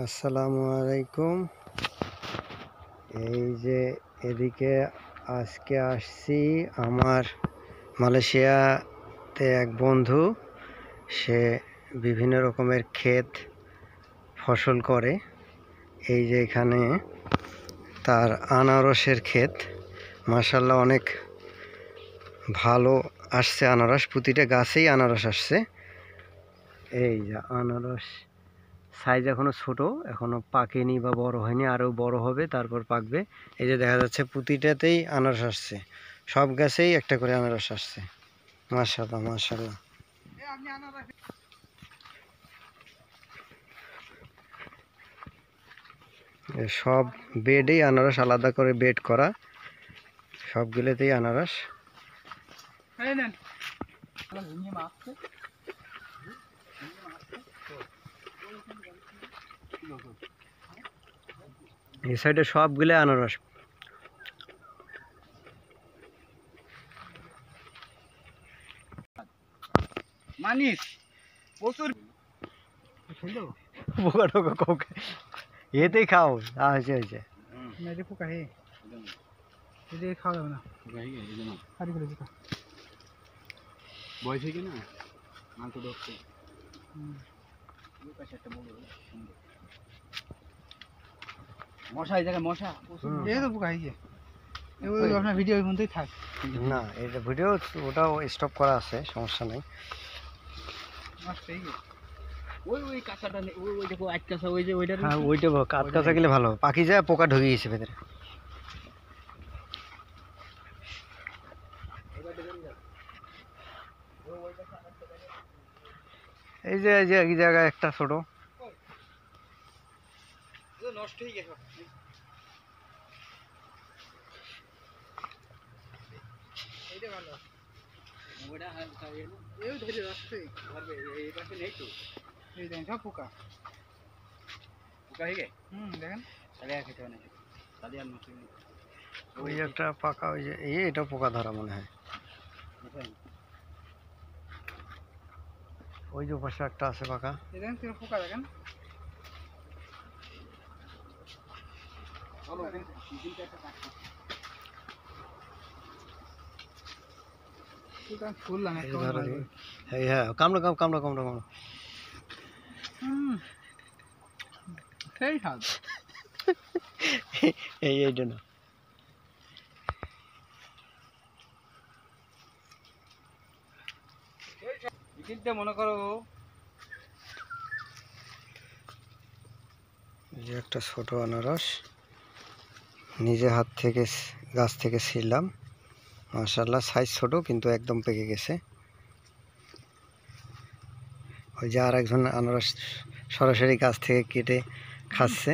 আসসালামু আলাইকুম। এই যে এদিকে আজকে আসছি আমার মালয়েশিয়াতে এক বন্ধু, সে বিভিন্ন রকমের ক্ষেত ফসল করে। এই যে এখানে তার আনারসের ক্ষেত, মাশাআল্লাহ অনেক ভালো আসছে আনারস, প্রতিটা গাছেই আনারস আসছে। এই যে আনারস সাইজ এখনো ছোট, এখনো পাকেনি বা বড় হয়নি, আরও বড় হবে তারপর পাকবে। এই যে দেখা যাচ্ছে প্রতিটাতেই আনারস আসছে, সব গাছেই একটা করে আনারস আসছে। মাশাআল্লাহ মাশাআল্লাহ। সব বেডেই আনারস, আলাদা করে বেড করা, সবগুলোতেই আনারস। এই সাইডে সবগুলো আনারস। মানিস প্রচুর পোকা টোকা কাউকে এতেই খাও, হয়েছে হয়েছে। মেরে পোকা হে এদের খাওয়া যাবে না। বয়স হয়ে না মাংস ঢুকছে। মশা এই জায়গায় মশা এই তো পোকা হয়েছে। আপনার ভিডিও ওই মধ্যেই থাক না, এটা ভিডিও ওটাও স্টপ করা আছে, সমস্যা নেই। ওই ওই কাঁচাটা ওই ওই দেখো আট কাঁচা ওই যে ওইটা হ্যাঁ, ওইটা কাঠ কাঁচা গেলে ভালো, পাখি যায় পোকা ঢুকে গেছে ভেতরে। এই যে এই যে এক জায়গায় একটা ছোট নষ্ট হয়ে গেছে। এইটা ভালো ওটা এই ধরে রাখছে ধরবে এই পাশে নেই তো। এই দেখেন সব পোকা পোকা হয়ে গে। দেখেন তাহলে আর খেতে হবে না, তাহলে আর নষ্ট নেই। ওই একটা পাকা, ওই যে এটা পোকা ধরা মনে হয়। ওই যে পাশে একটা আছে পাকা। দেখেন কি পোকা দেখেন। ফুল লাগে হ্যাঁ, কামড়া কামড়া কামড়া কামড়া। সেই স্বাদ এইটা না, মনে করো যে একটা ছোট আনারস নিজে হাত থেকে গাছ থেকে ছিলাম। মাশাআল্লাহ সাইজ ছোট কিন্তু একদম পেকে গেছে। ওই যে আর একজন আনারস সরাসরি গাছ থেকে কেটে খাচ্ছে।